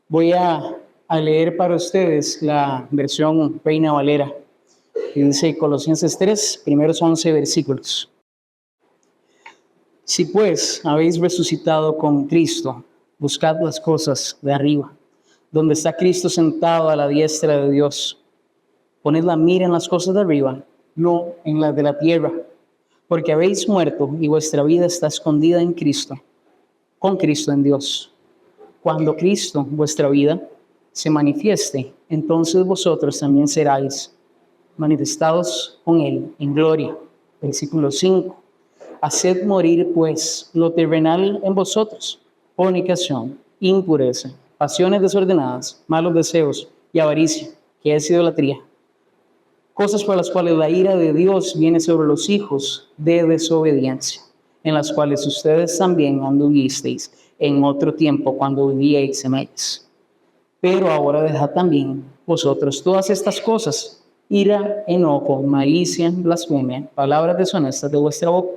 Voy a leer para ustedes la versión Reina Valera, que dice Colosenses 3, primeros 11 versículos. Si pues habéis resucitado con Cristo, buscad las cosas de arriba, donde está Cristo sentado a la diestra de Dios. Poned la mira en las cosas de arriba, no en las de la tierra, porque habéis muerto y vuestra vida está escondida en Cristo, con Cristo en Dios. Cuando Cristo, vuestra vida, se manifieste, entonces vosotros también seráis manifestados con Él en gloria. Versículo 5. Haced morir, pues, lo terrenal en vosotros: fornicación, impureza, pasiones desordenadas, malos deseos y avaricia, que es idolatría. Cosas por las cuales la ira de Dios viene sobre los hijos de desobediencia, en las cuales ustedes también anduvisteis en otro tiempo cuando vivíais en ellas. Pero ahora dejad también vosotros todas estas cosas: ira, enojo, malicia, blasfemia, palabras deshonestas de vuestra boca.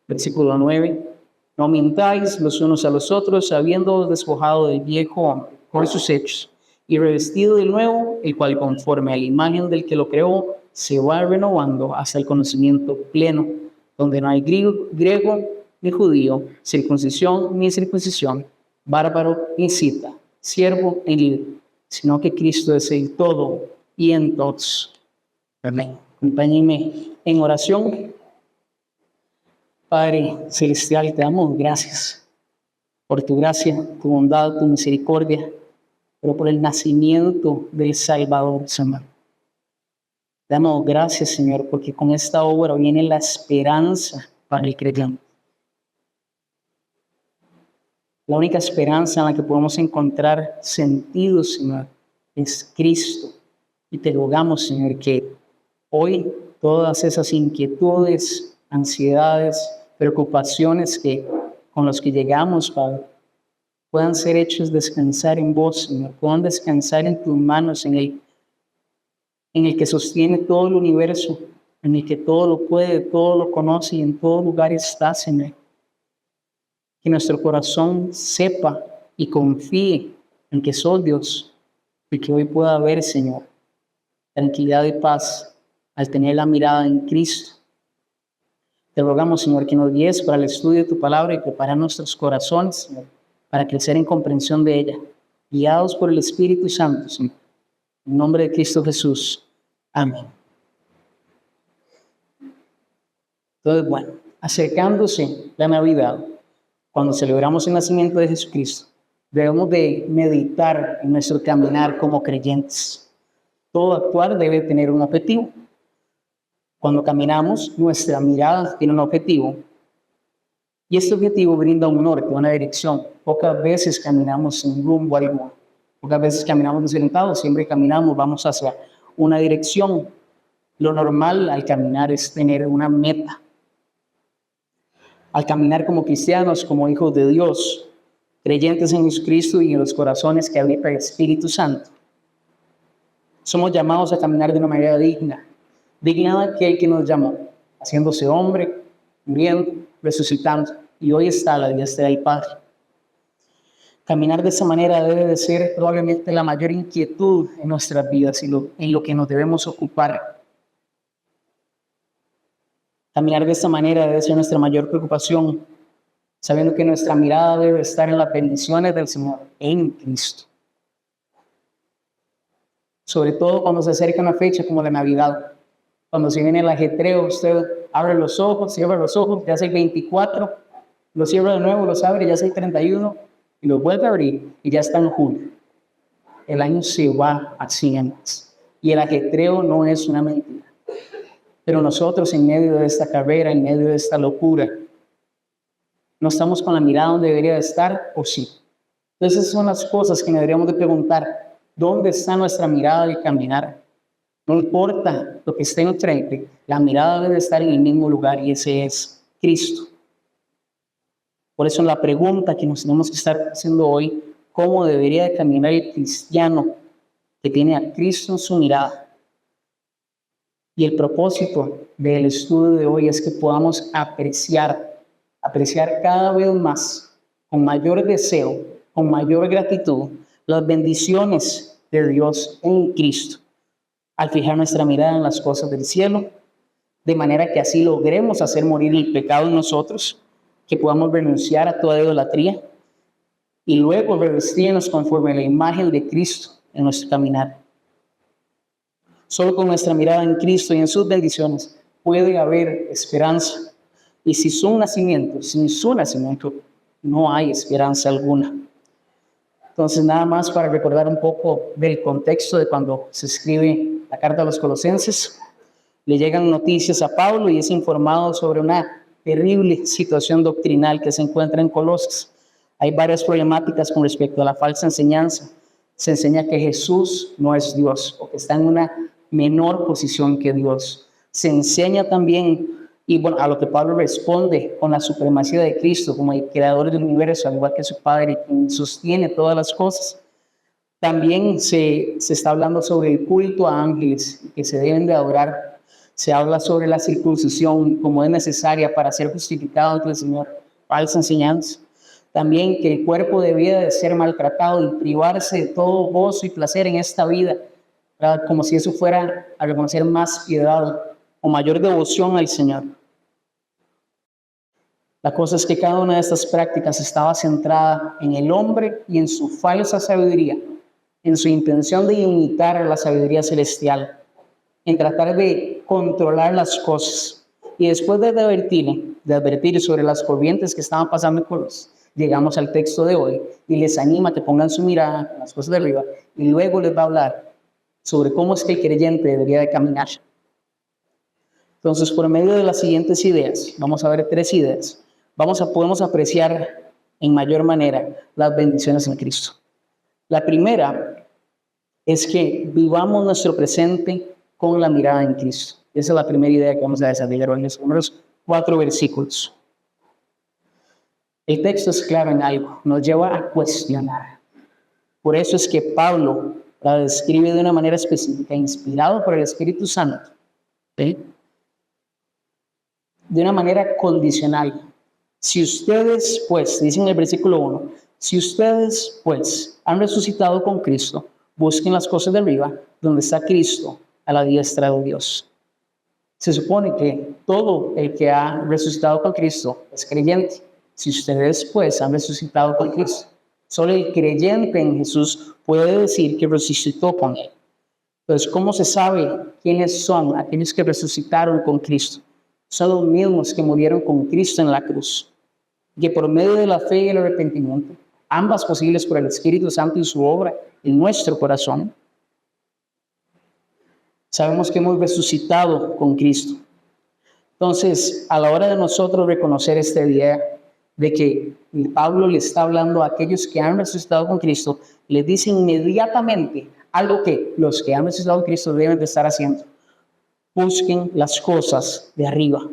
Versículo 9. No mintáis los unos a los otros, habiendo despojado del viejo hombre por sus hechos, y revestido del nuevo, el cual conforme a la imagen del que lo creó, se va renovando hasta el conocimiento pleno, donde no hay griego ni judío, circuncisión ni circuncisión, bárbaro ni cita, siervo ni libre, sino que Cristo es el todo y en todos. Amén. Acompáñenme en oración. Padre celestial, te damos gracias por tu gracia, tu bondad, tu misericordia, pero por el nacimiento del Salvador, Señor. Te damos gracias, Señor, porque con esta obra viene la esperanza para el creyente. La única esperanza en la que podemos encontrar sentido, Señor, es Cristo. Y te rogamos, Señor, que hoy todas esas inquietudes, ansiedades, preocupaciones con las que llegamos, Padre, puedan ser hechos descansar en vos, Señor, puedan descansar en tus manos, en el que sostiene todo el universo, en el que todo lo puede, todo lo conoce y en todo lugar está, Señor. Que nuestro corazón sepa y confíe en que sos Dios, y que hoy pueda haber, Señor, tranquilidad y paz al tener la mirada en Cristo. Te rogamos, Señor, que nos guíes para el estudio de tu palabra y preparar nuestros corazones, Señor, para crecer en comprensión de ella, guiados por el Espíritu Santo, Señor. En nombre de Cristo Jesús. Amén. Entonces, bueno, acercándose la Navidad, cuando celebramos el nacimiento de Jesucristo, debemos de meditar en nuestro caminar como creyentes. Todo actuar debe tener un objetivo. Cuando caminamos, nuestra mirada tiene un objetivo. Y este objetivo brinda un norte, una dirección. Pocas veces caminamos sin rumbo alguno. Pocas veces caminamos desorientados, siempre caminamos, vamos hacia una dirección. Lo normal al caminar es tener una meta. Al caminar como cristianos, como hijos de Dios, creyentes en Jesucristo y en los corazones que habita el Espíritu Santo, somos llamados a caminar de una manera digna. Digna de aquel que nos llamó, haciéndose hombre, muriendo, resucitando, y hoy está a la diestra del Padre. Caminar de esa manera debe de ser probablemente la mayor inquietud en nuestras vidas y en lo que nos debemos ocupar. Caminar de esta manera debe ser nuestra mayor preocupación, sabiendo que nuestra mirada debe estar en las bendiciones del Señor en Cristo. Sobre todo cuando se acerca una fecha como la Navidad. Cuando se viene el ajetreo, usted abre los ojos, cierra los ojos, ya es el 24, los cierra de nuevo, los abre, ya es el 31, y los vuelve a abrir, y ya está en julio. El año se va así antes, y el ajetreo no es una mentira. Pero nosotros, en medio de esta carrera, en medio de esta locura, no estamos con la mirada donde debería de estar, ¿o sí? Entonces, esas son las cosas que nos deberíamos de preguntar. ¿Dónde está nuestra mirada al caminar? No importa lo que esté enfrente, la mirada debe estar en el mismo lugar, y ese es Cristo. Por eso la pregunta que nos tenemos que estar haciendo hoy: ¿cómo debería de caminar el cristiano que tiene a Cristo en su mirada? Y el propósito del estudio de hoy es que podamos apreciar cada vez más, con mayor deseo, con mayor gratitud, las bendiciones de Dios en Cristo, al fijar nuestra mirada en las cosas del cielo, de manera que así logremos hacer morir el pecado en nosotros, que podamos renunciar a toda idolatría y luego revestirnos conforme a la imagen de Cristo en nuestro caminar. Solo con nuestra mirada en Cristo y en sus bendiciones puede haber esperanza. Y sin su nacimiento, no hay esperanza alguna. Entonces, nada más para recordar un poco del contexto de cuando se escribe la carta a los Colosenses. Le llegan noticias a Pablo y es informado sobre una terrible situación doctrinal que se encuentra en Colosas. Hay varias problemáticas con respecto a la falsa enseñanza. Se enseña que Jesús no es Dios o que está en una menor posición que Dios. Se enseña también, y bueno, a lo que Pablo responde con la supremacía de Cristo como el creador del universo, al igual que su Padre, quien sostiene todas las cosas. También se está hablando sobre el culto a ángeles que se deben de adorar. Se habla sobre la circuncisión como es necesaria para ser justificado ante el Señor. Falsa enseñanza. También que el cuerpo debía de ser maltratado y privarse de todo gozo y placer en esta vida, ¿verdad? Como si eso fuera a reconocer más piedad o mayor devoción al Señor. La cosa es que cada una de estas prácticas estaba centrada en el hombre y en su falsa sabiduría, en su intención de imitar a la sabiduría celestial, en tratar de controlar las cosas. Y después de advertir sobre las corrientes que estaban pasando en Colosas, llegamos al texto de hoy y les anima a que pongan su mirada en las cosas de arriba y luego les va a hablar sobre cómo es que el creyente debería de caminar. Entonces, por medio de las siguientes ideas, vamos a ver 3 ideas, podemos apreciar en mayor manera las bendiciones en Cristo. La primera es que vivamos nuestro presente con la mirada en Cristo. Esa es la primera idea que vamos a desarrollar en los primeros 4 versículos. El texto es claro en algo, nos lleva a cuestionar. Por eso es que Pablo la describe de una manera específica, inspirado por el Espíritu Santo, ¿sí? De una manera condicional. Si ustedes, pues, dice en el versículo 1, si ustedes, pues, han resucitado con Cristo, busquen las cosas de arriba, donde está Cristo, a la diestra de Dios. Se supone que todo el que ha resucitado con Cristo es creyente. Si ustedes, pues, han resucitado con Cristo, solo el creyente en Jesús puede decir que resucitó con Él. Entonces, ¿cómo se sabe quiénes son aquellos que resucitaron con Cristo? Son los mismos que murieron con Cristo en la cruz. Que por medio de la fe y el arrepentimiento, ambas posibles por el Espíritu Santo y su obra en nuestro corazón, sabemos que hemos resucitado con Cristo. Entonces, a la hora de nosotros reconocer esta idea de que Pablo le está hablando a aquellos que han resucitado con Cristo, les dice inmediatamente algo que los que han resucitado con Cristo deben de estar haciendo. Busquen las cosas de arriba.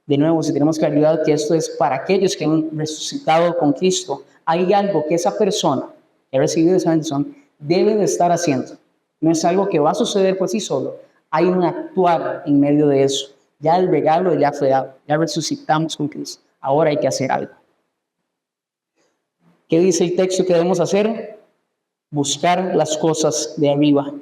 De nuevo, si tenemos claridad que esto es para aquellos que han resucitado con Cristo, hay algo que esa persona que ha recibido esa bendición debe de estar haciendo. No es algo que va a suceder por sí solo. Hay un actuar en medio de eso. Ya el regalo ya fue dado. Ya resucitamos con Cristo. Ahora hay que hacer algo. ¿Qué dice el texto que debemos hacer? Buscar las cosas de arriba.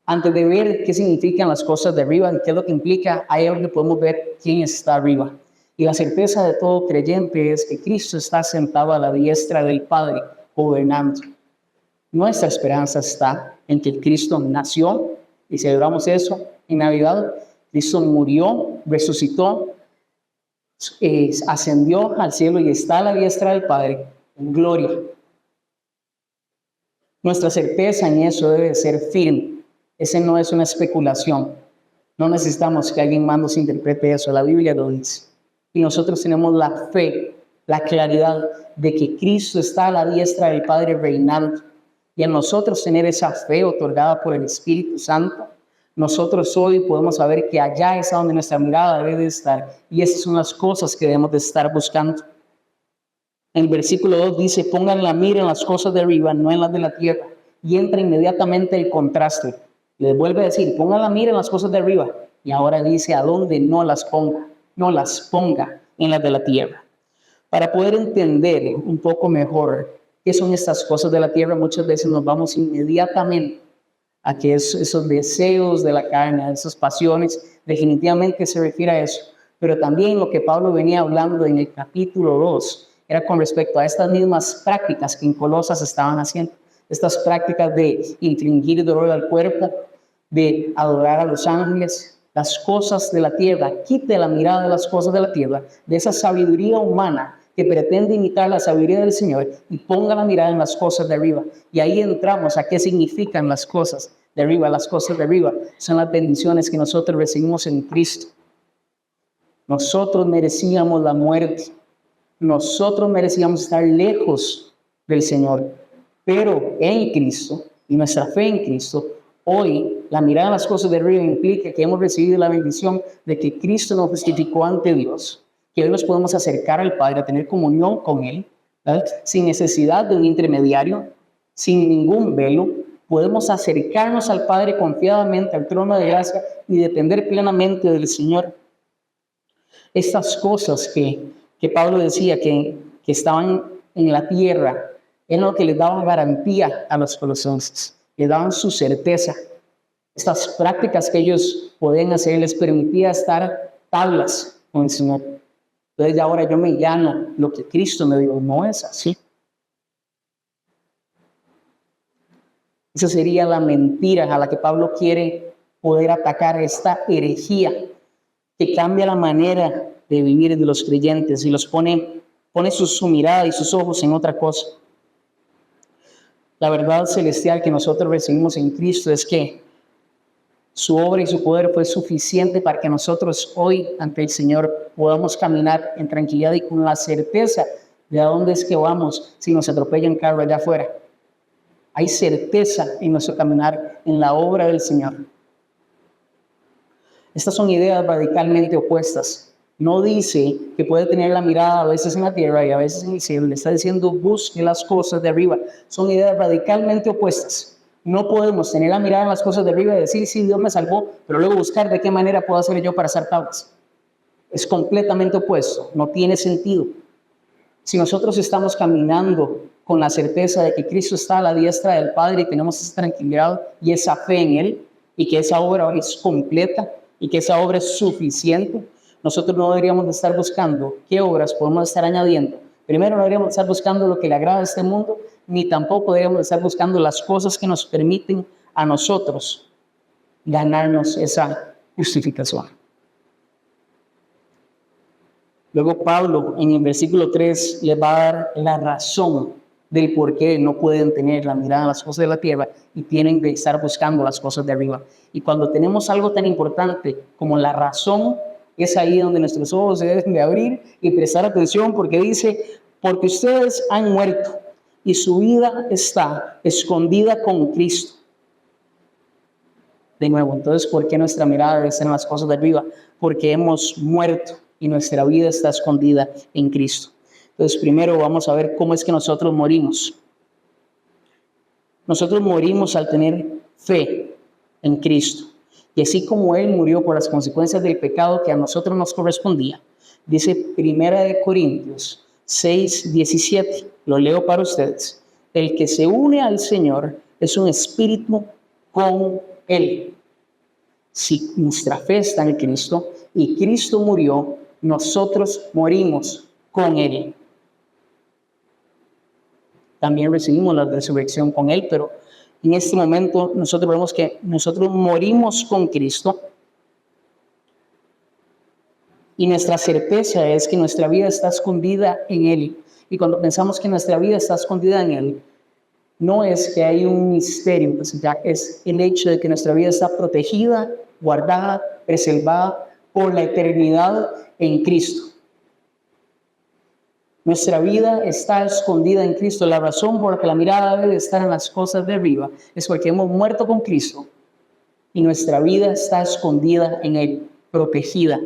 Antes de ver qué significan las cosas de arriba y qué es lo que implica, ahí es donde podemos ver quién está arriba. Y la certeza de todo creyente es que Cristo está sentado a la diestra del Padre, gobernando. Nuestra esperanza está en que Cristo nació, y celebramos eso en Navidad. Cristo murió, resucitó, ascendió al cielo y está a la diestra del Padre en gloria. Nuestra certeza en eso debe ser firme. Ese no es una especulación. No necesitamos que alguien más nos interprete eso. La Biblia lo dice. Y nosotros tenemos la fe, la claridad de que Cristo está a la diestra del Padre reinando. Y en nosotros tener esa fe otorgada por el Espíritu Santo, nosotros hoy podemos saber que allá es donde nuestra mirada debe de estar. Y esas son las cosas que debemos de estar buscando. En el versículo 2 dice, pongan la mira en las cosas de arriba, no en las de la tierra. Y entra inmediatamente el contraste. Les vuelve a decir, pongan la mira en las cosas de arriba. Y ahora dice, a dónde no las ponga en las de la tierra. Para poder entender un poco mejor ¿Qué son estas cosas de la tierra? Muchas veces nos vamos inmediatamente a que esos deseos de la carne, a esas pasiones, definitivamente se refiere a eso. Pero también lo que Pablo venía hablando en el capítulo 2 era con respecto a estas mismas prácticas que en Colosas estaban haciendo. Estas prácticas de infligir dolor al cuerpo, de adorar a los ángeles, las cosas de la tierra. Quite la mirada de las cosas de la tierra, de esa sabiduría humana que pretende imitar la sabiduría del Señor, y ponga la mirada en las cosas de arriba. Y ahí entramos a qué significan las cosas de arriba. Las cosas de arriba son las bendiciones que nosotros recibimos en Cristo. Nosotros merecíamos la muerte. Nosotros merecíamos estar lejos del Señor. Pero en Cristo, y nuestra fe en Cristo, hoy la mirada en las cosas de arriba implica que hemos recibido la bendición de que Cristo nos justificó ante Dios, que hoy nos podemos acercar al Padre, a tener comunión con Él, ¿verdad? Sin necesidad de un intermediario, sin ningún velo. Podemos acercarnos al Padre confiadamente al trono de gracia y depender plenamente del Señor. Estas cosas que Pablo decía que estaban en la tierra, era lo que les daba garantía a los colosenses, les daban su certeza. Estas prácticas que ellos podían hacer les permitía estar tablas con el Señor. Entonces ahora yo me gano lo que Cristo me dio. No es así. Esa sería la mentira a la que Pablo quiere poder atacar, esta herejía que cambia la manera de vivir de los creyentes y los pone su mirada y sus ojos en otra cosa. La verdad celestial que nosotros recibimos en Cristo es que su obra y su poder fue suficiente para que nosotros hoy ante el Señor podamos caminar en tranquilidad y con la certeza de a dónde es que vamos si nos atropella un carro allá afuera. Hay certeza en nuestro caminar en la obra del Señor. Estas son ideas radicalmente opuestas. No dice que puede tener la mirada a veces en la tierra y a veces en el cielo. Le está diciendo busque las cosas de arriba. Son ideas radicalmente opuestas. No podemos tener la mirada en las cosas de arriba y decir, sí, Dios me salvó, pero luego buscar de qué manera puedo hacer yo para hacer tablas. Es completamente opuesto. No tiene sentido. Si nosotros estamos caminando con la certeza de que Cristo está a la diestra del Padre y tenemos esa tranquilidad y esa fe en Él, y que esa obra es completa y que esa obra es suficiente, nosotros no deberíamos de estar buscando qué obras podemos estar añadiendo. Primero, no deberíamos estar buscando lo que le agrada a este mundo, ni tampoco deberíamos estar buscando las cosas que nos permiten a nosotros ganarnos esa justificación. Luego Pablo en el versículo 3 les va a dar la razón del por qué no pueden tener la mirada en las cosas de la tierra y tienen que estar buscando las cosas de arriba. Y cuando tenemos algo tan importante como la razón, es ahí donde nuestros ojos se deben de abrir y prestar atención, porque dice, porque ustedes han muerto y su vida está escondida con Cristo. De nuevo, entonces, ¿por qué nuestra mirada debe estar en las cosas de arriba? Porque hemos muerto y nuestra vida está escondida en Cristo. Entonces, primero vamos a ver cómo es que nosotros morimos. Nosotros morimos al tener fe en Cristo. Y así como Él murió por las consecuencias del pecado que a nosotros nos correspondía, dice 1 Corintios 6:17, lo leo para ustedes. El que se une al Señor es un espíritu con Él. Si nuestra fe está en Cristo y Cristo murió, nosotros morimos con Él. También recibimos la resurrección con Él, pero en este momento nosotros vemos que nosotros morimos con Cristo y nuestra certeza es que nuestra vida está escondida en Él. Y cuando pensamos que nuestra vida está escondida en Él, no es que hay un misterio, pues ya es el hecho de que nuestra vida está protegida, guardada, preservada por la eternidad en Cristo. Nuestra vida está escondida en Cristo. La razón por la que la mirada debe estar en las cosas de arriba es porque hemos muerto con Cristo y nuestra vida está escondida en Él, protegida.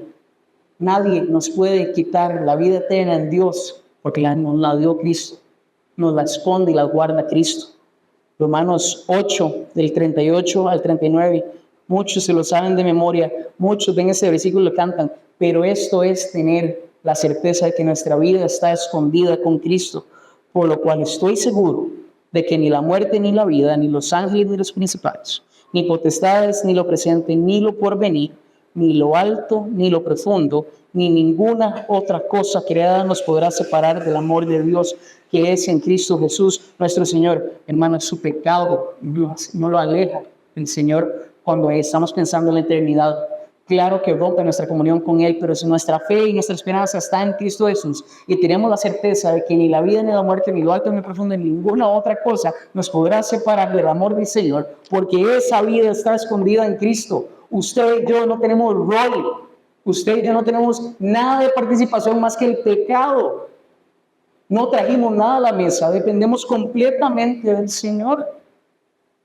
Nadie nos puede quitar la vida eterna en Dios porque nos la dio Cristo. Nos la esconde y la guarda Cristo. Romanos 8, del 38 al 39. Muchos se lo saben de memoria, muchos en ese versículo lo cantan, pero esto es tener la certeza de que nuestra vida está escondida con Cristo, por lo cual estoy seguro de que ni la muerte, ni la vida, ni los ángeles, ni los principados, ni potestades, ni lo presente, ni lo porvenir, ni lo alto, ni lo profundo, ni ninguna otra cosa creada nos podrá separar del amor de Dios que es en Cristo Jesús, nuestro Señor. Hermano, su pecado no lo aleja del Señor cuando estamos pensando en la eternidad. Claro que rompe nuestra comunión con Él, pero si nuestra fe y nuestra esperanza está en Cristo Jesús y tenemos la certeza de que ni la vida, ni la muerte, ni lo alto, ni lo profundo, ni ninguna otra cosa nos podrá separar del amor del Señor, porque esa vida está escondida en Cristo. Usted y yo no tenemos rol, usted y yo no tenemos nada de participación más que el pecado. No trajimos nada a la mesa, dependemos completamente del Señor.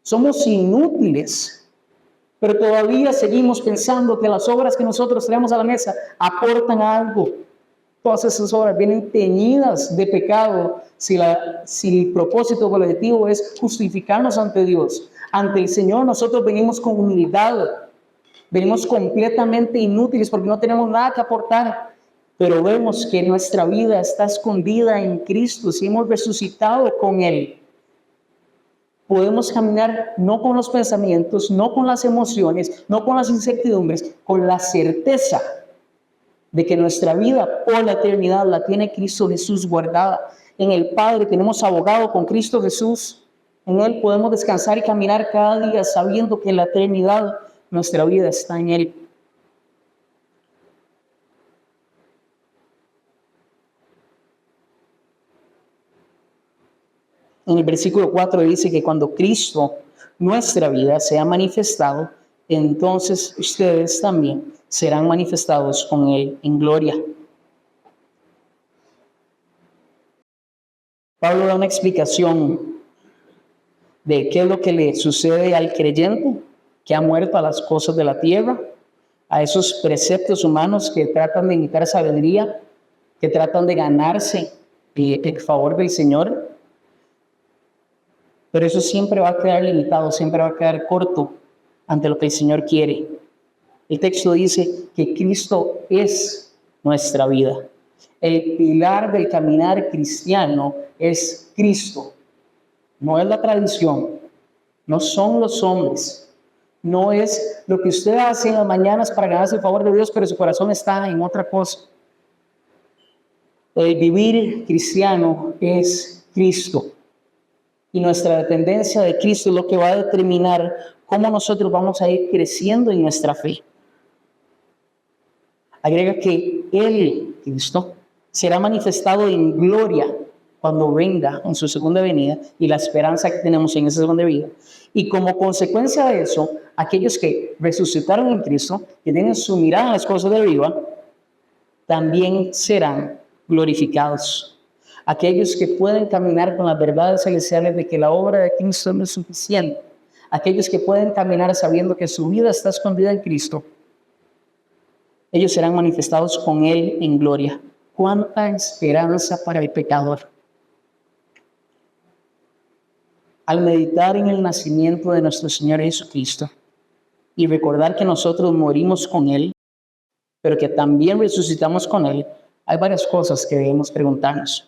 Somos inútiles. Pero todavía seguimos pensando que las obras que nosotros traemos a la mesa aportan algo. Todas esas obras vienen teñidas de pecado si el propósito o el objetivo es justificarnos ante Dios. Ante el Señor nosotros venimos con humildad. Venimos completamente inútiles porque no tenemos nada que aportar. Pero vemos que nuestra vida está escondida en Cristo si hemos resucitado con Él. Podemos caminar no con los pensamientos, no con las emociones, no con las incertidumbres, con la certeza de que nuestra vida por la eternidad la tiene Cristo Jesús guardada. En el Padre tenemos abogado con Cristo Jesús. En Él podemos descansar y caminar cada día sabiendo que en la eternidad nuestra vida está en Él. En el versículo 4 dice que cuando Cristo, nuestra vida, sea manifestado, entonces ustedes también serán manifestados con Él en gloria. Pablo da una explicación de qué es lo que le sucede al creyente que ha muerto a las cosas de la tierra, a esos preceptos humanos que tratan de imitar sabiduría, que tratan de ganarse el favor del Señor. Pero eso siempre va a quedar limitado, siempre va a quedar corto ante lo que el Señor quiere. El texto dice que Cristo es nuestra vida. El pilar del caminar cristiano es Cristo. No es la tradición, no son los hombres, no es lo que usted hace en las mañanas para ganarse el favor de Dios, pero su corazón está en otra cosa. El vivir cristiano es Cristo. Y nuestra dependencia de Cristo es lo que va a determinar cómo nosotros vamos a ir creciendo en nuestra fe. Agrega que Él, Cristo, será manifestado en gloria cuando venga en su segunda venida y la esperanza que tenemos en esa segunda venida. Y como consecuencia de eso, aquellos que resucitaron en Cristo, que tienen su mirada en las cosas de arriba, también serán glorificados. Aquellos que pueden caminar con las verdades celestiales de que la obra de Cristo no es suficiente. Aquellos que pueden caminar sabiendo que su vida está escondida en Cristo. Ellos serán manifestados con Él en gloria. ¡Cuánta esperanza para el pecador! Al meditar en el nacimiento de nuestro Señor Jesucristo y recordar que nosotros morimos con Él, pero que también resucitamos con Él, hay varias cosas que debemos preguntarnos.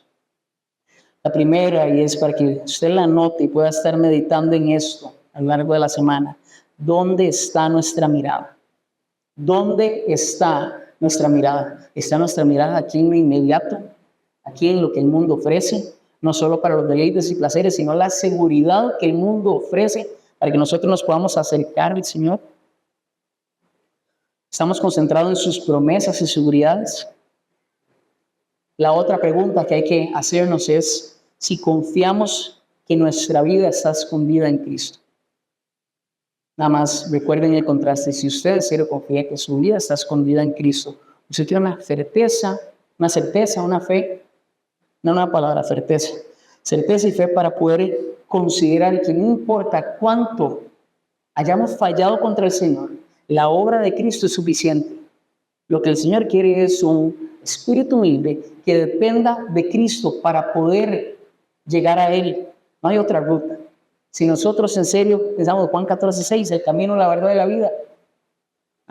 La primera, y es para que usted la anote y pueda estar meditando en esto a lo largo de la semana. ¿Dónde está nuestra mirada? ¿Dónde está nuestra mirada? ¿Está nuestra mirada aquí en lo inmediato? Aquí en lo que el mundo ofrece, no solo para los deleites y placeres, sino la seguridad que el mundo ofrece para que nosotros nos podamos acercar al Señor? ¿Estamos concentrados en sus promesas y seguridades? La otra pregunta que hay que hacernos es si confiamos que nuestra vida está escondida en Cristo. Nada más recuerden el contraste. Si usted en serio confía que su vida está escondida en Cristo, usted tiene una certeza, una fe, no una palabra, certeza y fe para poder considerar que no importa cuánto hayamos fallado contra el Señor, la obra de Cristo es suficiente. Lo que el Señor quiere es un espíritu humilde que dependa de Cristo para poder llegar a Él. No hay otra ruta. Si nosotros en serio pensamos Juan 14:6, el camino, la verdad y la vida,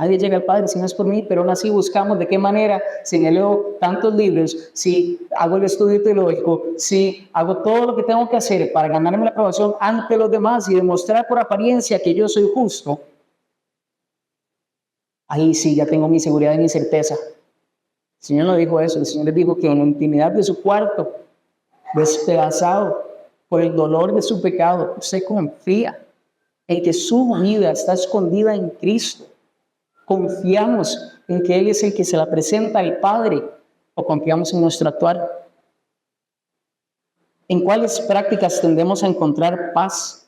Nadie llega al Padre si no es por mí, pero aún así buscamos de qué manera, si me leo tantos libros, si hago el estudio teológico, si hago todo lo que tengo que hacer para ganarme la aprobación ante los demás y demostrar por apariencia que yo soy justo, ahí sí ya tengo mi seguridad y mi certeza. El Señor no dijo eso, el Señor les dijo que en la intimidad de su cuarto, despedazado por el dolor de su pecado, usted confía en que su vida está escondida en Cristo. ¿Confiamos en que Él es el que se la presenta al Padre o confiamos en nuestro actuar? ¿En cuáles prácticas tendemos a encontrar paz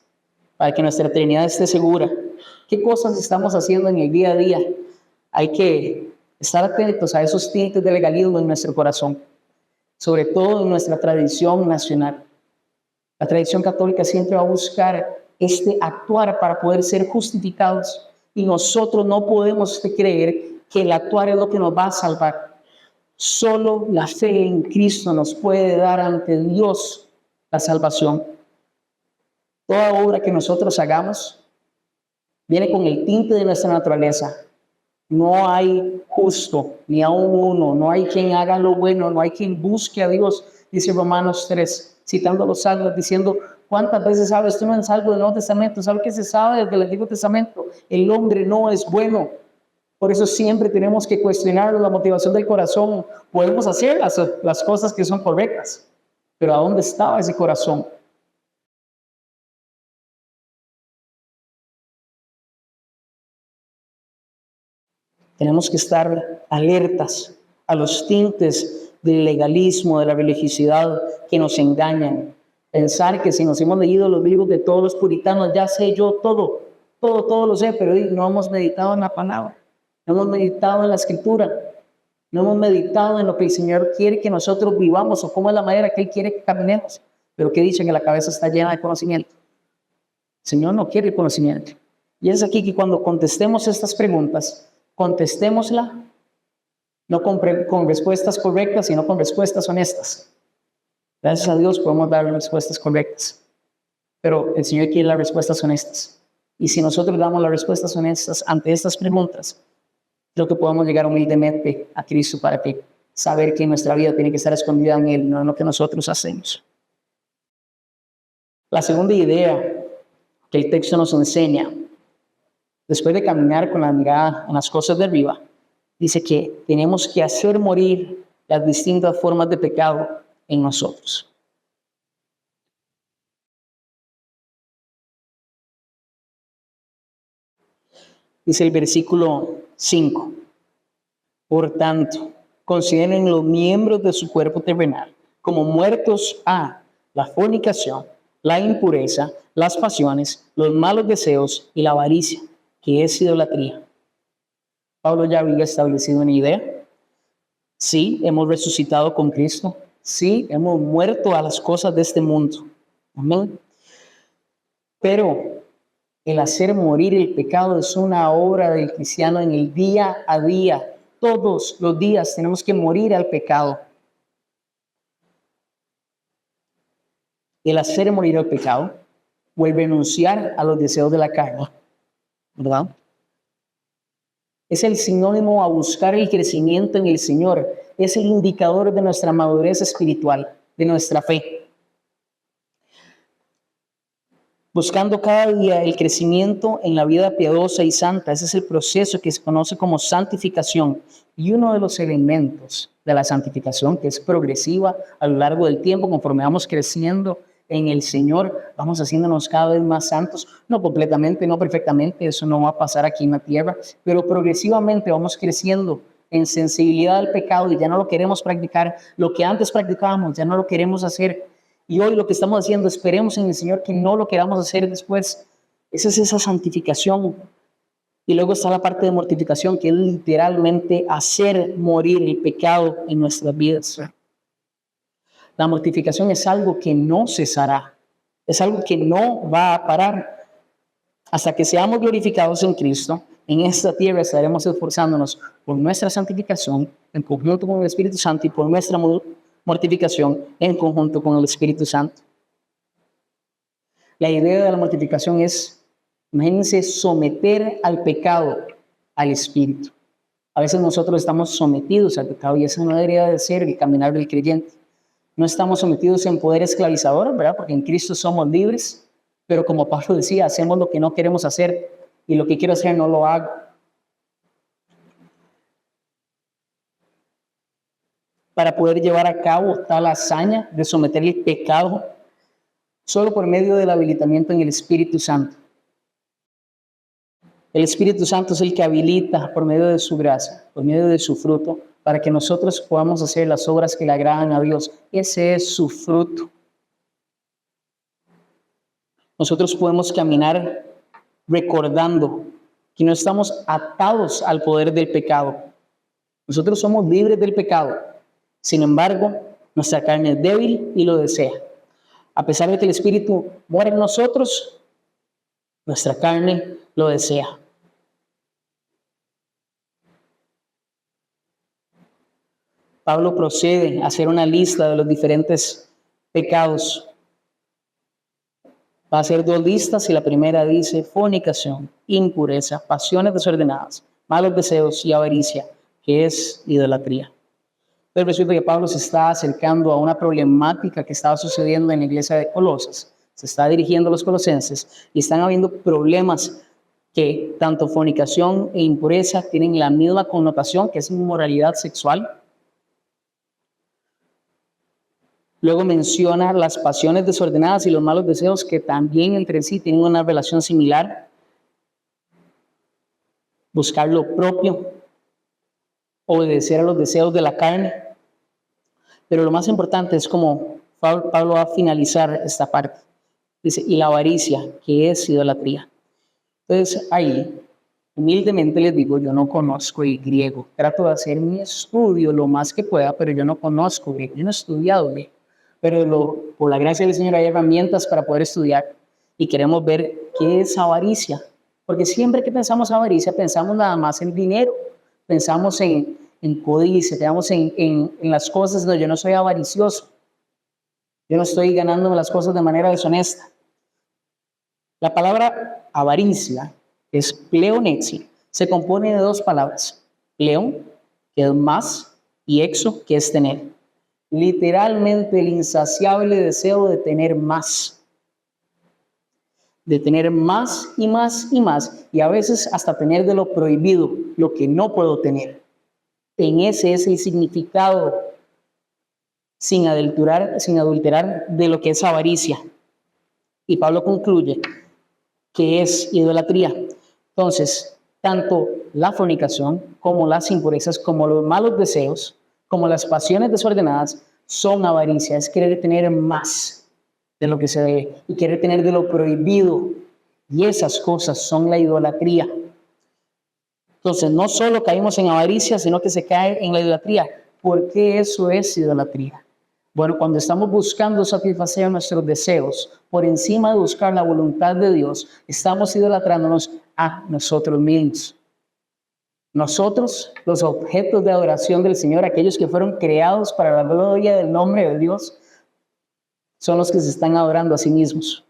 para que nuestra eternidad esté segura? ¿Qué cosas estamos haciendo en el día a día? Hay que estar atentos a esos tintes de legalismo en nuestro corazón, sobre todo en nuestra tradición nacional. La tradición católica siempre va a buscar actuar para poder ser justificados. Y nosotros no podemos creer que el actuar es lo que nos va a salvar. Solo la fe en Cristo nos puede dar ante Dios la salvación. Toda obra que nosotros hagamos viene con el tinte de nuestra naturaleza. No hay justo, ni aún uno. No hay quien haga lo bueno, no hay quien busque a Dios, dice Romanos 3, citando los salmos, diciendo: ¿cuántas veces sabes tú en el Salmo del Nuevo Testamento? ¿Sabes que se sabe desde el Antiguo Testamento? El hombre no es bueno. Por eso siempre tenemos que cuestionar la motivación del corazón. Podemos hacer las cosas que son correctas, pero ¿a dónde estaba ese corazón? Tenemos que estar alertas a los tintes del legalismo, de la religiosidad que nos engañan. Pensar que si nos hemos leído los libros de todos los puritanos, ya sé yo todo lo sé, pero no hemos meditado en la palabra, no hemos meditado en la escritura, no hemos meditado en lo que el Señor quiere que nosotros vivamos o cómo es la manera que Él quiere que caminemos. Pero que dicen que la cabeza está llena de conocimiento. El Señor no quiere el conocimiento. Y es aquí que cuando contestemos estas preguntas, contestémosla no con respuestas correctas, sino con respuestas honestas. Gracias a Dios podemos dar respuestas correctas, pero el Señor quiere las respuestas honestas. Y si nosotros damos las respuestas honestas ante estas preguntas, creo que podemos llegar humildemente a Cristo para que saber que nuestra vida tiene que estar escondida en Él, no en lo que nosotros hacemos. La segunda idea que el texto nos enseña, después de caminar con la mirada en las cosas de arriba, dice que tenemos que hacer morir las distintas formas de pecado en nosotros. Dice el versículo 5: por tanto, consideren los miembros de su cuerpo terrenal como muertos a la fornicación, la impureza, las pasiones, los malos deseos y la avaricia, que es idolatría. Pablo ya había establecido una idea. Sí, hemos resucitado con Cristo. Sí, hemos muerto a las cosas de este mundo. Amén. Pero el hacer morir el pecado es una obra del cristiano en el día a día. Todos los días tenemos que morir al pecado. El hacer morir al pecado o el renunciar a los deseos de la carne, ¿verdad? Es el sinónimo a buscar el crecimiento en el Señor. Es el indicador de nuestra madurez espiritual, de nuestra fe. Buscando cada día el crecimiento en la vida piadosa y santa. Ese es el proceso que se conoce como santificación. Y uno de los elementos de la santificación, que es progresiva a lo largo del tiempo, conforme vamos creciendo en el Señor, vamos haciéndonos cada vez más santos, no completamente, no perfectamente, eso no va a pasar aquí en la tierra, pero progresivamente vamos creciendo en sensibilidad al pecado y ya no lo queremos practicar. Lo que antes practicábamos, ya no lo queremos hacer. Y hoy lo que estamos haciendo, esperemos en el Señor que no lo queramos hacer después. Esa es esa santificación. Y luego está la parte de mortificación, que es literalmente hacer morir el pecado en nuestras vidas. La mortificación es algo que no cesará, es algo que no va a parar. Hasta que seamos glorificados en Cristo, en esta tierra estaremos esforzándonos por nuestra santificación en conjunto con el Espíritu Santo y por nuestra mortificación en conjunto con el Espíritu Santo. La idea de la mortificación es, imagínense, someter al pecado al Espíritu. A veces nosotros estamos sometidos al pecado y eso no debería de ser el caminar del creyente. No estamos sometidos en poder esclavizador, ¿verdad? Porque en Cristo somos libres, pero como Pablo decía, hacemos lo que no queremos hacer y lo que quiero hacer no lo hago. Para poder llevar a cabo tal hazaña de someter el pecado solo por medio del habilitamiento en el Espíritu Santo. El Espíritu Santo es el que habilita por medio de su gracia, por medio de su fruto, para que nosotros podamos hacer las obras que le agradan a Dios. Ese es su fruto. Nosotros podemos caminar recordando que no estamos atados al poder del pecado. Nosotros somos libres del pecado. Sin embargo, nuestra carne es débil y lo desea. A pesar de que el Espíritu mora en nosotros, nuestra carne lo desea. Pablo procede a hacer una lista de los diferentes pecados. Va a hacer 2 listas y la primera dice fornicación, impureza, pasiones desordenadas, malos deseos y avaricia, que es idolatría. Entonces resulta que Pablo se está acercando a una problemática que estaba sucediendo en la iglesia de Colosas. Se está dirigiendo a los colosenses y están habiendo problemas que tanto fornicación e impureza tienen la misma connotación, que es inmoralidad sexual. Luego menciona las pasiones desordenadas y los malos deseos, que también entre sí tienen una relación similar. Buscar lo propio, obedecer a los deseos de la carne. Pero lo más importante es como Pablo va a finalizar esta parte. Dice, y la avaricia, que es idolatría. Entonces ahí, humildemente les digo, yo no conozco el griego. Trato de hacer mi estudio lo más que pueda, pero yo no conozco griego. Yo no he estudiado griego. Pero por la gracia del Señor hay herramientas para poder estudiar y queremos ver qué es avaricia. Porque siempre que pensamos avaricia, pensamos nada más en dinero, pensamos en codicia, pensamos en las cosas. No, yo no soy avaricioso. Yo no estoy ganándome las cosas de manera deshonesta. La palabra avaricia, que es pleonexia, se compone de 2 palabras. Pleon, que es más, y exo, que es tener. Literalmente el insaciable deseo de tener más. De tener más y más y más. Y a veces hasta tener de lo prohibido, lo que no puedo tener. En ese es el significado sin adulterar de lo que es avaricia. Y Pablo concluye que es idolatría. Entonces, tanto la fornicación como las impurezas, como los malos deseos, como las pasiones desordenadas, son avaricia. Es querer tener más de lo que se debe y querer tener de lo prohibido. Y esas cosas son la idolatría. Entonces, no solo caímos en avaricia, sino que se cae en la idolatría. ¿Por qué eso es idolatría? Bueno, cuando estamos buscando satisfacer nuestros deseos por encima de buscar la voluntad de Dios, estamos idolatrándonos a nosotros mismos. Nosotros, los objetos de adoración del Señor, aquellos que fueron creados para la gloria del nombre de Dios, son los que se están adorando a sí mismos.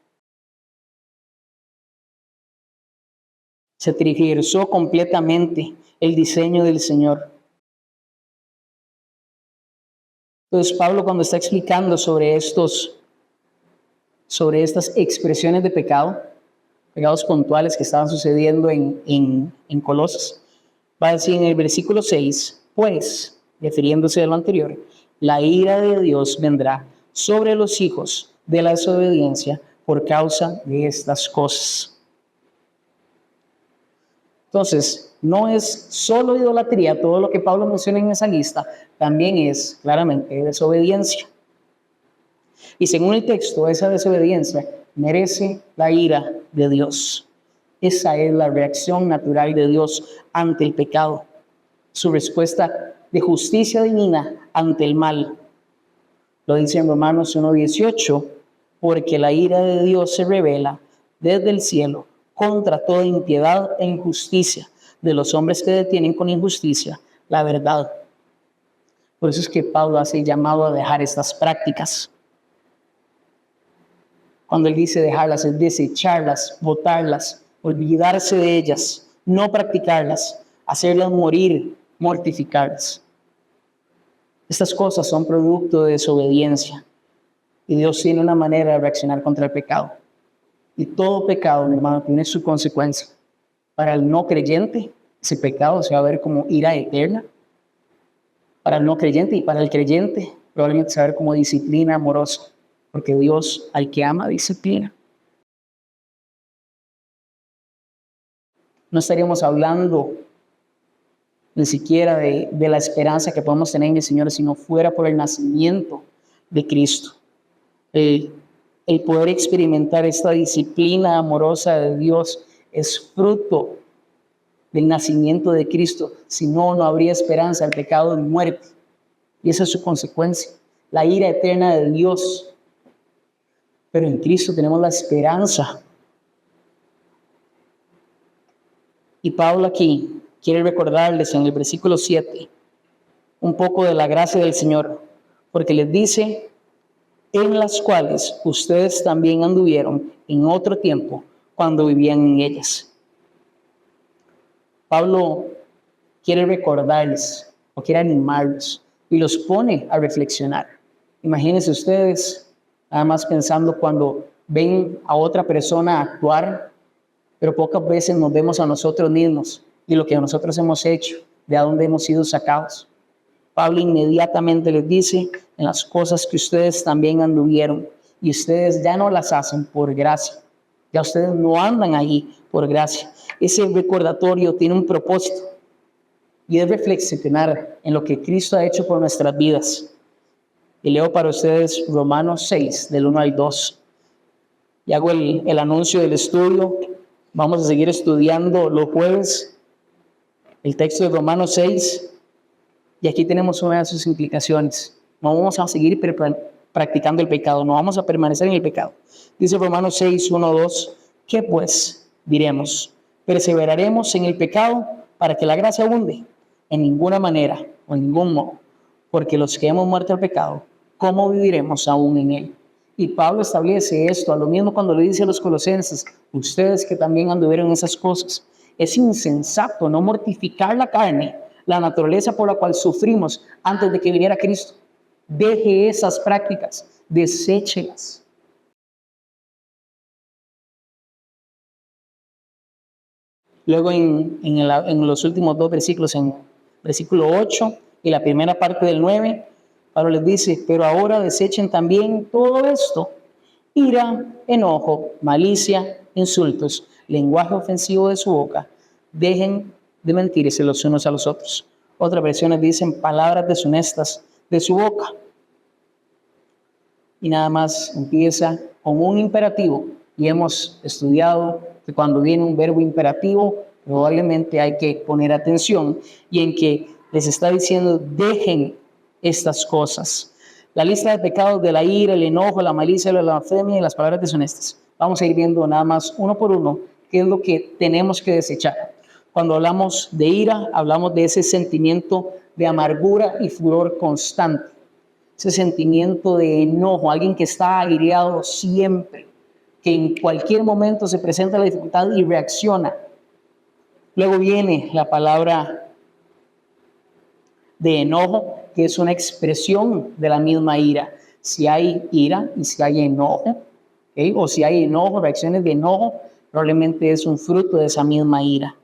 Se tergiversó completamente el diseño del Señor. Entonces Pablo, cuando está explicando sobre estas expresiones de pecado, pecados puntuales que estaban sucediendo en Colosas, va a decir en el versículo 6, pues, refiriéndose a lo anterior, la ira de Dios vendrá sobre los hijos de la desobediencia por causa de estas cosas. Entonces, no es solo idolatría, todo lo que Pablo menciona en esa lista, también es claramente desobediencia. Y según el texto, esa desobediencia merece la ira de Dios. Esa es la reacción natural de Dios ante el pecado. Su respuesta de justicia divina ante el mal. Lo dice en Romanos 1:18, porque la ira de Dios se revela desde el cielo contra toda impiedad e injusticia de los hombres que detienen con injusticia la verdad. Por eso es que Pablo hace el llamado a dejar estas prácticas. Cuando él dice dejarlas, es desecharlas, botarlas, olvidarse de ellas, no practicarlas. hacerlas morir, mortificarlas. Estas cosas son producto de desobediencia y Dios tiene una manera de reaccionar contra el pecado. Y todo pecado, mi hermano, tiene su consecuencia. Para el no creyente, ese pecado se va a ver como ira eterna. Para el no creyente y para el creyente, probablemente se va a ver como disciplina amorosa, porque Dios al que ama disciplina. No estaríamos hablando ni siquiera de la esperanza que podemos tener en el Señor si no fuera por el nacimiento de Cristo. El poder experimentar esta disciplina amorosa de Dios es fruto del nacimiento de Cristo. Si no, no habría esperanza. El pecado es muerte. Y esa es su consecuencia. La ira eterna de Dios. Pero en Cristo tenemos la esperanza. Y Pablo aquí quiere recordarles en el versículo 7 un poco de la gracia del Señor. Porque les dice, en las cuales ustedes también anduvieron en otro tiempo cuando vivían en ellas. Pablo quiere recordarles o quiere animarlos y los pone a reflexionar. Imagínense ustedes, nada más pensando cuando ven a otra persona actuar, pero pocas veces nos vemos a nosotros mismos y lo que nosotros hemos hecho, de a dónde hemos sido sacados. Pablo inmediatamente les dice, en las cosas que ustedes también anduvieron, y ustedes ya no las hacen por gracia. Ya ustedes no andan ahí por gracia. Ese recordatorio tiene un propósito, y es reflexionar en lo que Cristo ha hecho por nuestras vidas. Y leo para ustedes Romanos 6, del 1 al 2. Y hago el anuncio del estudio. Vamos a seguir estudiando los jueves el texto de Romanos 6. Y aquí tenemos una de sus implicaciones. No vamos a seguir practicando el pecado, no vamos a permanecer en el pecado. Dice Romanos 6, 1, 2, ¿qué pues diremos? ¿Perseveraremos en el pecado para que la gracia abunde? En ninguna manera o en ningún modo, porque los que hemos muerto al pecado, ¿cómo viviremos aún en él? Y Pablo establece esto, a lo mismo cuando le dice a los colosenses, ustedes que también anduvieron en esas cosas. Es insensato no mortificar la carne, la naturaleza por la cual sufrimos antes de que viniera Cristo. Deje esas prácticas, deséchelas. Luego en los últimos dos versículos, en versículo 8 y la primera parte del 9, Pablo les dice, pero ahora desechen también todo esto, ira, enojo, malicia, insultos, lenguaje ofensivo de su boca. Dejen de mentirse los unos a los otros. Otras versiones dicen palabras deshonestas de su boca. Y nada más empieza con un imperativo. Y hemos estudiado que cuando viene un verbo imperativo, probablemente hay que poner atención y en que les está diciendo, dejen estas cosas. La lista de pecados de la ira, el enojo, la malicia, la blasfemia y las palabras deshonestas. Vamos a ir viendo nada más uno por uno qué es lo que tenemos que desechar. Cuando hablamos de ira, hablamos de ese sentimiento de amargura y furor constante. Ese sentimiento de enojo, alguien que está aireado siempre, que en cualquier momento se presenta la dificultad y reacciona. Luego viene la palabra de enojo, que es una expresión de la misma ira. Si hay ira y si hay enojo, ¿okay? O si hay enojo, reacciones de enojo, probablemente es un fruto de esa misma ira.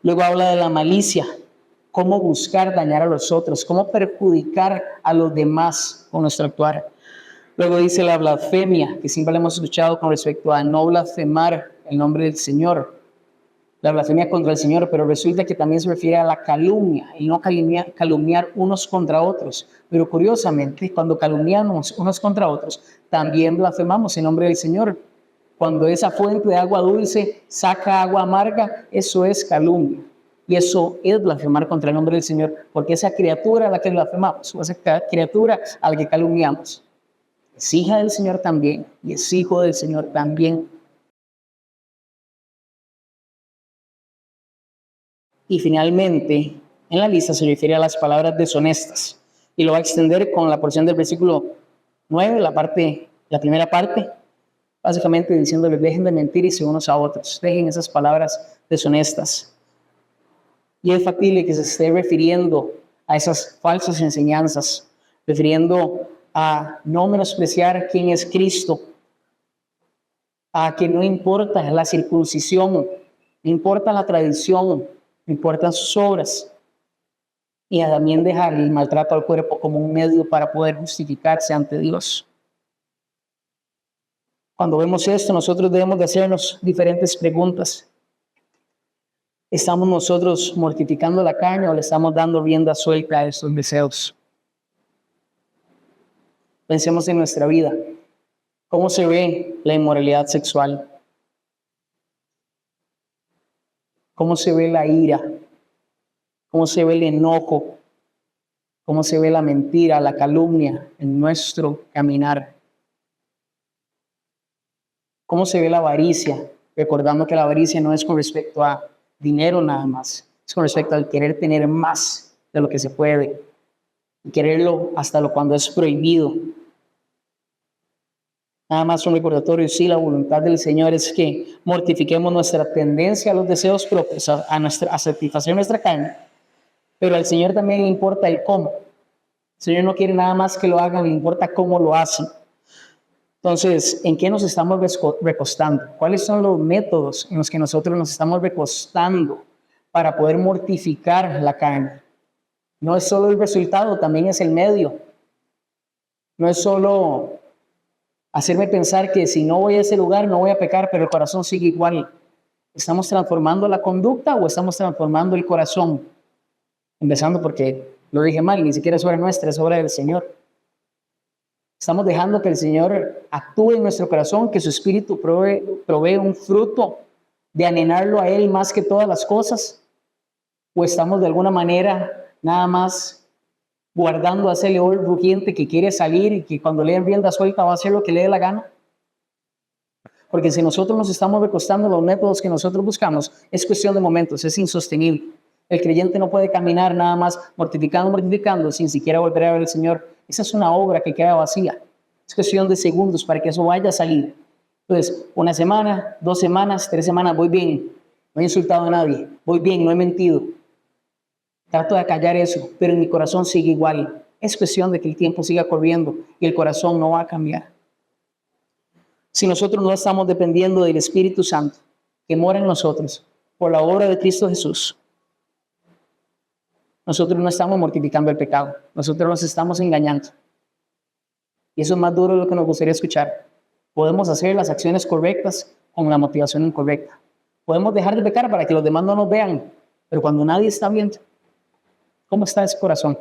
Luego habla de la malicia, cómo buscar dañar a los otros, cómo perjudicar a los demás con nuestro actuar. Luego dice la blasfemia, que siempre le hemos escuchado con respecto a no blasfemar el nombre del Señor. La blasfemia contra el Señor, pero resulta que también se refiere a la calumnia, y no calumniar unos contra otros. Pero curiosamente, cuando calumniamos unos contra otros, también blasfemamos el nombre del Señor. Cuando esa fuente de agua dulce saca agua amarga, eso es calumnia. Y eso es blasfemar contra el nombre del Señor, porque esa criatura a la que blasfemamos, o esa criatura a la que calumniamos, es hija del Señor también, y es hijo del Señor también. Y finalmente, en la lista se refiere a las palabras deshonestas, y lo va a extender con la porción del versículo 9, la primera parte, básicamente diciéndoles, dejen de mentirse unos a otros, dejen esas palabras deshonestas. Y es factible que se esté refiriendo a esas falsas enseñanzas, refiriendo a no menospreciar quién es Cristo, a que no importa la circuncisión, no importa la tradición, no importan sus obras, y a también dejar el maltrato al cuerpo como un medio para poder justificarse ante Dios. Cuando vemos esto, nosotros debemos de hacernos diferentes preguntas. ¿Estamos nosotros mortificando la carne o le estamos dando rienda suelta a estos deseos? Pensemos en nuestra vida. ¿Cómo se ve la inmoralidad sexual? ¿Cómo se ve la ira? ¿Cómo se ve el enojo? ¿Cómo se ve la mentira, la calumnia en nuestro caminar? ¿Cómo se ve la avaricia? Recordando que la avaricia no es con respecto a dinero nada más, es con respecto al querer tener más de lo que se puede y quererlo hasta cuando es prohibido. Nada más un recordatorio, sí, la voluntad del Señor es que mortifiquemos nuestra tendencia a los deseos propios, a satisfacer nuestra carne, pero al Señor también le importa el cómo. El Señor no quiere nada más que lo hagan, le importa cómo lo hacen. Entonces, ¿en qué nos estamos recostando? ¿Cuáles son los métodos en los que nosotros nos estamos recostando para poder mortificar la carne? No es solo el resultado, también es el medio. No es solo hacerme pensar que si no voy a ese lugar no voy a pecar, pero el corazón sigue igual. ¿Estamos transformando la conducta o estamos transformando el corazón? Empezando porque lo dije mal, ni siquiera es obra nuestra, es obra del Señor. Estamos dejando que el Señor actúe en nuestro corazón, que su Espíritu provee un fruto de anhelarlo a Él más que todas las cosas. ¿O estamos de alguna manera nada más guardando a ese león rugiente que quiere salir y que cuando le den rienda suelta va a hacer lo que le dé la gana? Porque si nosotros nos estamos recostando en los métodos que nosotros buscamos, es cuestión de momentos, es insostenible. El creyente no puede caminar nada más mortificando, sin siquiera volver a ver al Señor. Esa es una obra que queda vacía. Es cuestión de segundos para que eso vaya a salir. Entonces, 1 semana, 2 semanas, 3 semanas, voy bien. No he insultado a nadie. Voy bien, no he mentido. Trato de callar eso, pero en mi corazón sigue igual. Es cuestión de que el tiempo siga corriendo y el corazón no va a cambiar. Si nosotros no estamos dependiendo del Espíritu Santo que mora en nosotros por la obra de Cristo Jesús, nosotros no estamos mortificando el pecado, nosotros nos estamos engañando. Y eso es más duro de lo que nos gustaría escuchar. Podemos hacer las acciones correctas con la motivación incorrecta. Podemos dejar de pecar para que los demás no nos vean, pero cuando nadie está viendo, ¿cómo está ese corazón?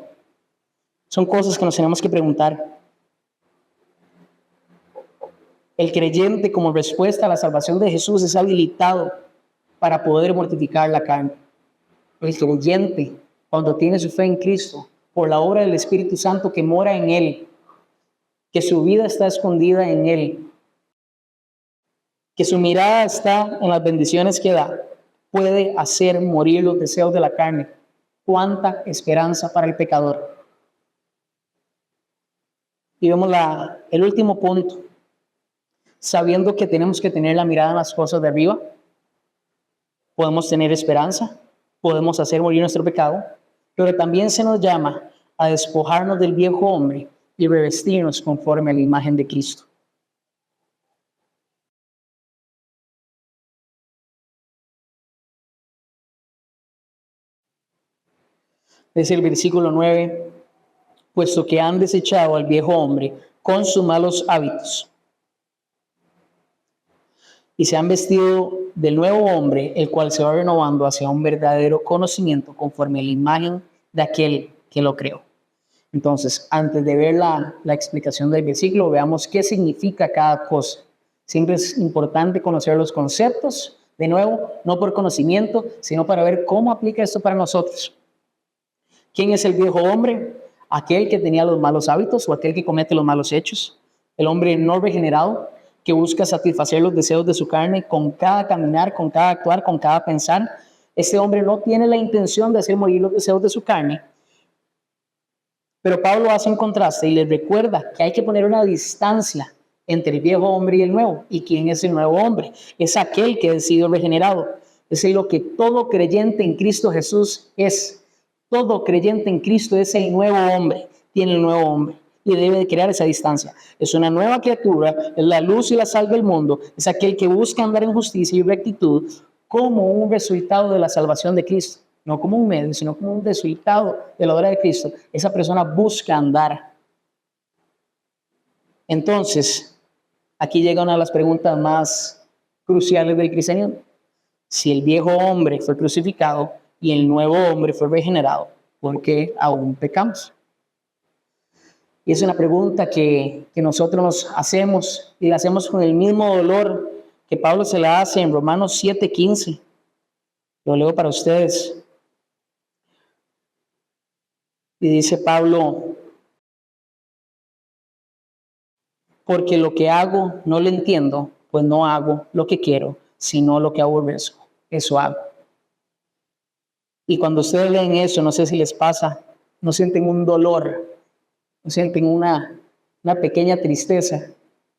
Son cosas que nos tenemos que preguntar. El creyente, como respuesta a la salvación de Jesús, es habilitado para poder mortificar la carne. El creyente, cuando tiene su fe en Cristo, por la obra del Espíritu Santo que mora en Él, que su vida está escondida en Él, que su mirada está en las bendiciones que da, puede hacer morir los deseos de la carne. ¡Cuánta esperanza para el pecador! Y vemos el último punto. Sabiendo que tenemos que tener la mirada en las cosas de arriba, podemos tener esperanza, podemos hacer morir nuestro pecado, pero también se nos llama a despojarnos del viejo hombre y revestirnos conforme a la imagen de Cristo. Es el versículo 9, puesto que han desechado al viejo hombre con sus malos hábitos y se han vestido del nuevo hombre, el cual se va renovando hacia un verdadero conocimiento conforme a la imagen de aquel que lo creó. Entonces, antes de ver la explicación del versículo, veamos qué significa cada cosa. Siempre es importante conocer los conceptos, de nuevo, no por conocimiento, sino para ver cómo aplica esto para nosotros. ¿Quién es el viejo hombre? Aquel que tenía los malos hábitos o aquel que comete los malos hechos. El hombre no regenerado, que busca satisfacer los deseos de su carne con cada caminar, con cada actuar, con cada pensar. Este hombre no tiene la intención de hacer morir los deseos de su carne. Pero Pablo hace un contraste y les recuerda que hay que poner una distancia entre el viejo hombre y el nuevo. ¿Y quién es el nuevo hombre? Es aquel que ha sido regenerado, Es lo que todo creyente en Cristo Jesús es. Todo creyente en Cristo es el nuevo hombre, tiene el nuevo hombre y debe de crear esa distancia. Es una nueva criatura, es la luz y la sal del mundo, es aquel que busca andar en justicia y rectitud como un resultado de la salvación de Cristo. No como un medio, sino como un resultado de la obra de Cristo. Esa persona busca andar. Entonces, aquí llega una de las preguntas más cruciales del cristianismo. Si el viejo hombre fue crucificado y el nuevo hombre fue regenerado, ¿por qué aún pecamos? Y es una pregunta que nosotros nos hacemos y la hacemos con el mismo dolor que Pablo se la hace en Romanos 7:15. Lo leo para ustedes. Y dice Pablo, porque lo que hago no lo entiendo, pues no hago lo que quiero, sino lo que aborrezco. Eso hago. Y cuando ustedes leen eso, no sé si les pasa, no sienten un dolor, no sienten una pequeña tristeza.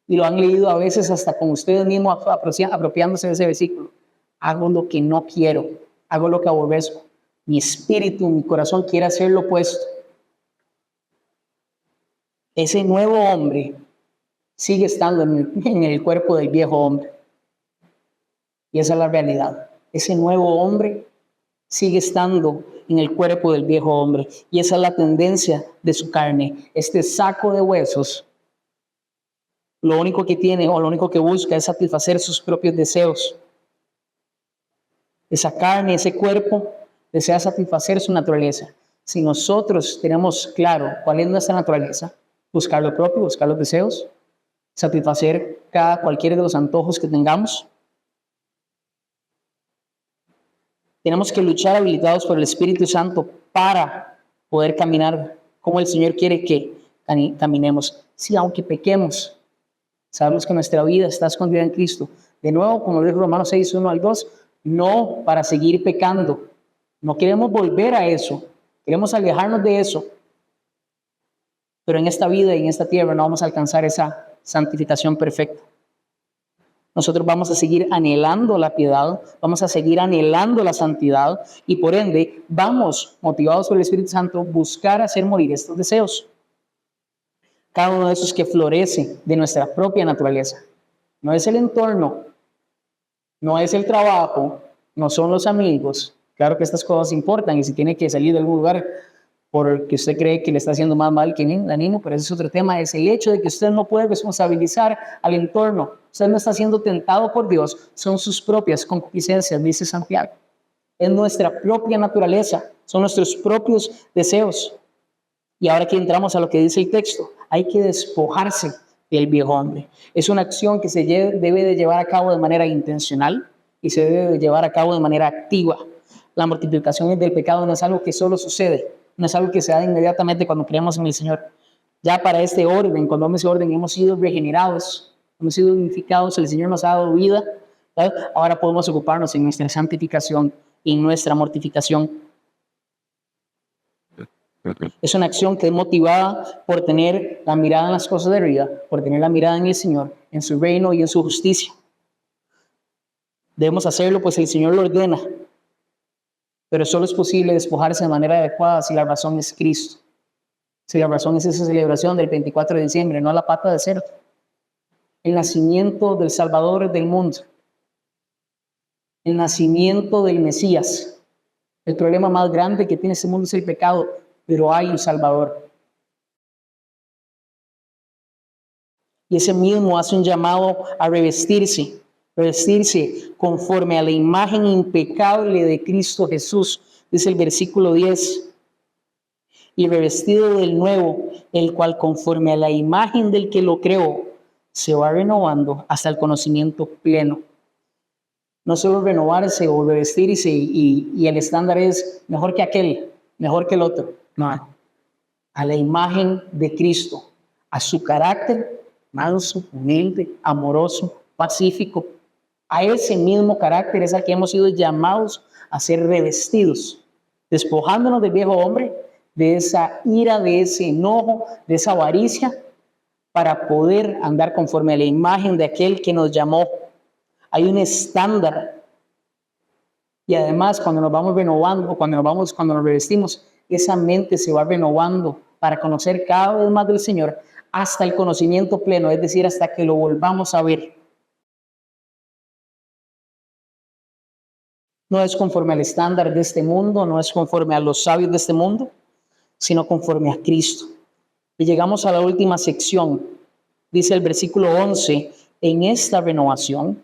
Y lo han leído a veces hasta con ustedes mismos apropiándose de ese versículo. Hago lo que no quiero, hago lo que aborrezco. Mi espíritu, mi corazón quiere hacer lo opuesto. Ese nuevo hombre sigue estando en el cuerpo del viejo hombre. Y esa es la realidad. Ese nuevo hombre sigue estando en el cuerpo del viejo hombre. Y esa es la tendencia de su carne. Este saco de huesos, lo único que tiene o lo único que busca es satisfacer sus propios deseos. Esa carne, ese cuerpo, desea satisfacer su naturaleza. Si nosotros tenemos claro cuál es nuestra naturaleza, buscar lo propio, buscar los deseos, satisfacer cualquiera de los antojos que tengamos, tenemos que luchar habilitados por el Espíritu Santo para poder caminar como el Señor quiere que caminemos. Sí, aunque pequemos, sabemos que nuestra vida está escondida en Cristo. De nuevo, como dijo Romanos 6:1-2, no para seguir pecando. No queremos volver a eso. Queremos alejarnos de eso. Pero en esta vida y en esta tierra no vamos a alcanzar esa santificación perfecta. Nosotros vamos a seguir anhelando la piedad, vamos a seguir anhelando la santidad y por ende vamos, motivados por el Espíritu Santo, buscar hacer morir estos deseos. Cada uno de esos que florece de nuestra propia naturaleza. No es el entorno, no es el trabajo, no son los amigos. Claro que estas cosas importan y si tiene que salir de algún lugar porque usted cree que le está haciendo más mal que el ánimo, pero ese es otro tema, es el hecho de que usted no puede responsabilizar al entorno. Usted no está siendo tentado por Dios, son sus propias concupiscencias, dice Santiago. Es nuestra propia naturaleza, son nuestros propios deseos. Y ahora que entramos a lo que dice el texto, hay que despojarse del viejo hombre. Es una acción que se debe de llevar a cabo de manera intencional y se debe de llevar a cabo de manera activa. La mortificación del pecado no es algo que solo sucede, no es algo que se da inmediatamente cuando creemos en el Señor. Ya para este orden, cuando vamos ese orden, hemos sido regenerados, hemos sido unificados, el Señor nos ha dado vida. ¿Verdad? Ahora podemos ocuparnos en nuestra santificación y en nuestra mortificación. Es una acción que es motivada por tener la mirada en las cosas de arriba, por tener la mirada en el Señor, en su reino y en su justicia. Debemos hacerlo pues el Señor lo ordena. Pero solo es posible despojarse de manera adecuada si la razón es Cristo. Si la razón es esa celebración del 24 de diciembre, no la pata de cerdo. El nacimiento del Salvador del mundo. El nacimiento del Mesías. El problema más grande que tiene este mundo es el pecado, pero hay un Salvador. Y ese mismo hace un llamado a revestirse conforme a la imagen impecable de Cristo Jesús, dice el versículo 10, y revestido del nuevo, el cual conforme a la imagen del que lo creó, se va renovando hasta el conocimiento pleno. No solo renovarse o revestirse y el estándar es mejor que aquel, mejor que el otro, no, a la imagen de Cristo, a su carácter manso, humilde, amoroso, pacífico. A ese mismo carácter es al que hemos sido llamados a ser revestidos, despojándonos del viejo hombre, de esa ira, de ese enojo, de esa avaricia, para poder andar conforme a la imagen de aquel que nos llamó. Hay un estándar Y además, cuando nos vamos renovando, cuando nos revestimos, esa mente se va renovando para conocer cada vez más del Señor hasta el conocimiento pleno, es decir, hasta que lo volvamos a ver. No es conforme al estándar de este mundo, no es conforme a los sabios de este mundo, sino conforme a Cristo. Y llegamos a la última sección. Dice el versículo 11, en esta renovación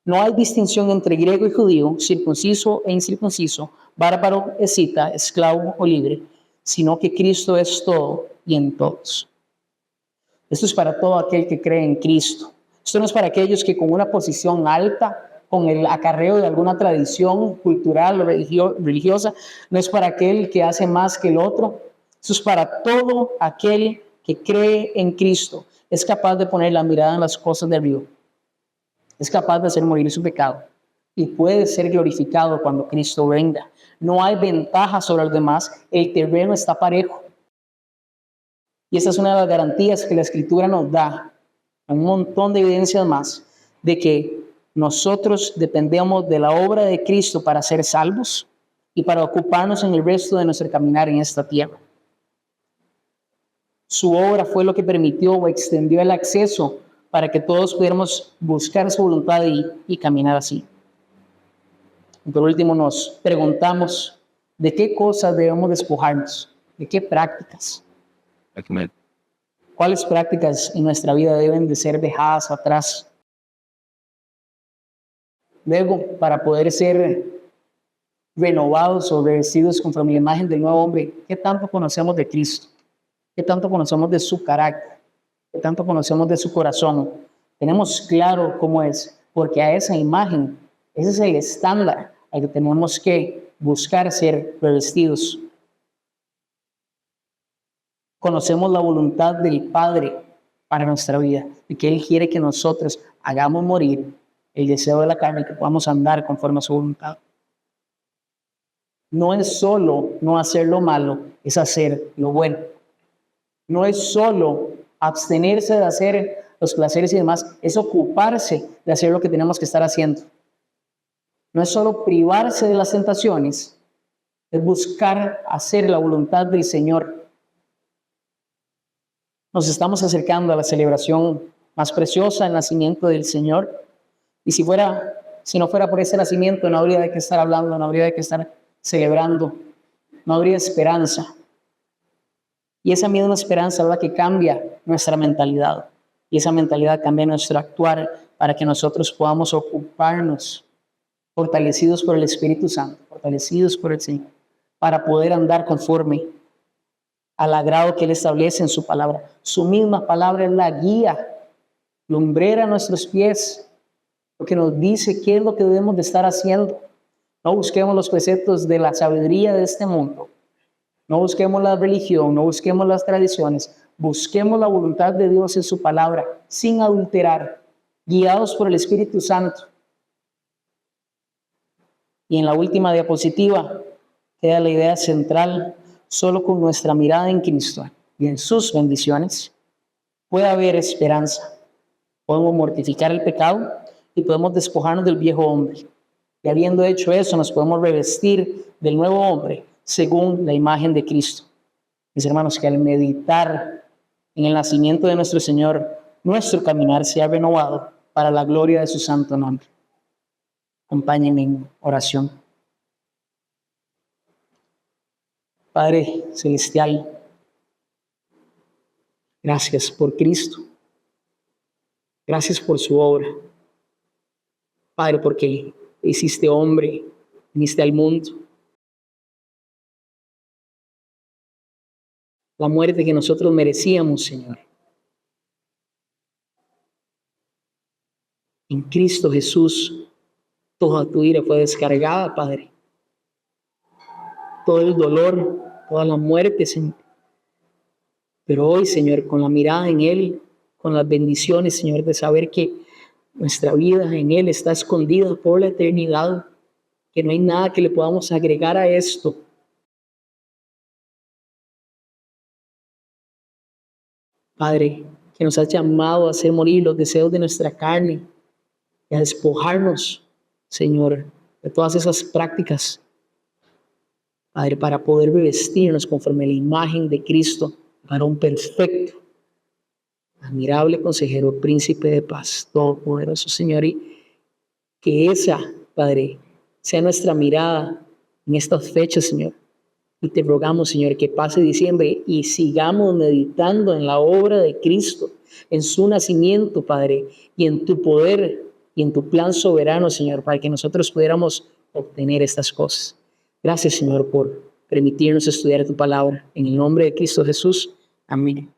no hay distinción entre griego y judío, circunciso e incircunciso, bárbaro, escita, esclavo o libre, sino que Cristo es todo y en todos. Esto es para todo aquel que cree en Cristo. Esto no es para aquellos que con una posición alta, con el acarreo de alguna tradición cultural o religiosa, no es para aquel que hace más que el otro. Esto es para todo aquel que cree en Cristo. Es capaz de poner la mirada en las cosas de arriba. Es capaz de hacer morir su pecado y puede ser glorificado cuando Cristo venga. No hay ventaja sobre los demás, el terreno está parejo. Y esta es una de las garantías que la Escritura nos da, un montón de evidencias más, de que nosotros dependemos de la obra de Cristo para ser salvos y para ocuparnos en el resto de nuestro caminar en esta tierra. Su obra fue lo que permitió o extendió el acceso para que todos pudiéramos buscar su voluntad y caminar así. Y por último nos preguntamos, ¿de qué cosas debemos despojarnos? ¿De qué prácticas? ¿Cuáles prácticas en nuestra vida deben de ser dejadas atrás? Luego, para poder ser renovados o revestidos conforme a la imagen del nuevo hombre, ¿qué tanto conocemos de Cristo? ¿Qué tanto conocemos de su carácter? ¿Qué tanto conocemos de su corazón? Tenemos claro cómo es, porque a esa imagen, ese es el estándar al que tenemos que buscar ser revestidos. Conocemos la voluntad del Padre para nuestra vida y que Él quiere que nosotros hagamos morir el deseo de la carne y que podamos andar conforme a su voluntad. No es solo no hacer lo malo, es hacer lo bueno. No es solo abstenerse de hacer los placeres y demás, es ocuparse de hacer lo que tenemos que estar haciendo. No es solo privarse de las tentaciones, es buscar hacer la voluntad del Señor. Nos estamos acercando a la celebración más preciosa, el nacimiento del Señor. Y si no fuera por ese nacimiento, no habría de qué estar hablando, no habría de qué estar celebrando, no habría esperanza. Y esa misma esperanza es la que cambia nuestra mentalidad. Y esa mentalidad cambia nuestro actuar para que nosotros podamos ocuparnos, fortalecidos por el Espíritu Santo, fortalecidos por el Señor, para poder andar conforme al agrado que Él establece en su palabra. Su misma palabra es la guía, lumbrera a nuestros pies, lo que nos dice qué es lo que debemos de estar haciendo. No busquemos los preceptos de la sabiduría de este mundo. No busquemos la religión, no busquemos las tradiciones. Busquemos la voluntad de Dios en su palabra, sin adulterar, guiados por el Espíritu Santo. Y en la última diapositiva queda la idea central: solo con nuestra mirada en Cristo y en sus bendiciones puede haber esperanza. Podemos mortificar el pecado y podemos despojarnos del viejo hombre. Y habiendo hecho eso, nos podemos revestir del nuevo hombre según la imagen de Cristo. Mis hermanos, que al meditar en el nacimiento de nuestro Señor, nuestro caminar sea renovado para la gloria de su santo nombre. Acompáñenme en oración. Padre Celestial, gracias por Cristo. Gracias por su obra. Padre, porque hiciste hombre, viniste al mundo. La muerte que nosotros merecíamos, Señor. En Cristo Jesús, toda tu ira fue descargada, Padre. Todo el dolor, toda la muerte, Señor. Pero hoy, Señor, con la mirada en Él, con las bendiciones, Señor, de saber que nuestra vida en Él está escondida por la eternidad, que no hay nada que le podamos agregar a esto. Padre, que nos has llamado a hacer morir los deseos de nuestra carne y a despojarnos, Señor, de todas esas prácticas, Padre, para poder revestirnos conforme a la imagen de Cristo, varón perfecto, admirable consejero, príncipe de paz, todopoderoso Señor, y que esa, Padre, sea nuestra mirada en estas fechas, Señor. Y te rogamos, Señor, que pase diciembre y sigamos meditando en la obra de Cristo, en su nacimiento, Padre, y en tu poder y en tu plan soberano, Señor, para que nosotros pudiéramos obtener estas cosas. Gracias, Señor, por permitirnos estudiar tu palabra. En el nombre de Cristo Jesús. Amén.